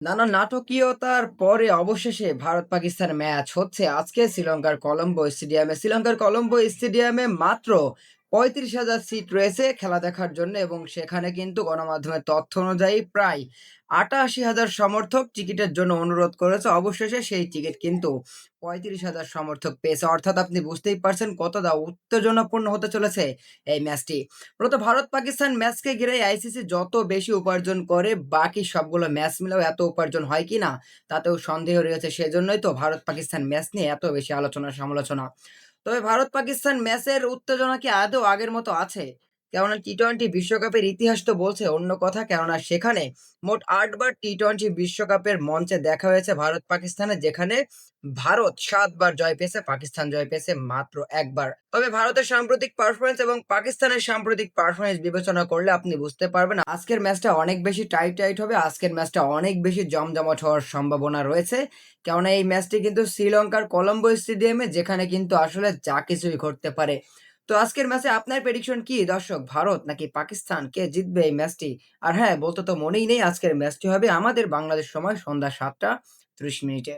নানা নাটকীয়তার পরে অবশেষে ভারত-পাকিস্তান ম্যাচ হচ্ছে আজকে শ্রীলঙ্কার কলম্বো স্টেডিয়ামে। শ্রীলঙ্কার কলম্বো স্টেডিয়ামে মাত্র ৩৫,০০০ সিট রয়েছে খেলা দেখার জন্য এবং সেখানে কিন্তু গণমাধ্যমের তথ্য অনুযায়ী প্রায় ৮৮,০০০ সমর্থক টিকিটের জন্য অনুরোধ করেছে। অবশেষে সেই টিকিট কিন্তু ৩৫,০০০ সমর্থক পেয়েছে। অর্থাৎ আপনি বুঝতেই পারছেন কতটা উত্তেজনাপূর্ণ হতে চলেছে এই ম্যাচটি। মূলত ভারত-পাকিস্তান ম্যাচকে ঘিরে আইসিসি যত বেশি উপার্জন করে, বাকি সবগুলো ম্যাচ মিলেও এত উপার্জন হয় কিনা তাতেও সন্দেহ রয়েছে। সেজন্যই তো ভারত-পাকিস্তান ম্যাচ নিয়ে এত বেশি আলোচনা সমালোচনা। তবে ভারত-পাকিস্তান ম্যাচের উত্তেজনা কি আদৌ আগের মতো আছে? কেননা টি-টোয়েন্টি বিশ্বকাপের ইতিহাস তো বলছে অন্য কথা। কেননা সেখানে মোট ৮ বার টি-টোয়েন্টি বিশ্বকাপের মঞ্চে দেখা হয়েছে ভারত-পাকিস্তানের, যেখানে ভারত ৭ বার জয় পেয়েছে, পাকিস্তান জয় পেয়েছে মাত্র ১ বার। তবে ভারতের সাম্প্রতিক পারফরম্যান্স এবং পাকিস্তানের সাম্প্রতিক পারফরম্যান্স বিবেচনা করলে আপনি বুঝতে পারবেন আজকের ম্যাচটা অনেক বেশি টাইট হবে। আজকের ম্যাচটা অনেক বেশি জমজমাট হওয়ার সম্ভাবনা রয়েছে। কেননা এই ম্যাচটি কিন্তু শ্রীলঙ্কার কলম্বো স্টেডিয়ামে, যেখানে কিন্তু আসলে যা কিছুই ঘটতে পারে। তো আজকের ম্যাচে আপনার প্রেডিকশন কি দর্শক? ভারত নাকি পাকিস্তান? কে জিতবে এই ম্যাচটি? আর হ্যাঁ, বলতে তো মনেই নেই আজকের ম্যাচটি হবে আমাদের বাংলাদেশ সময় সন্ধ্যা ৭ঃ৩০ মিনিটে।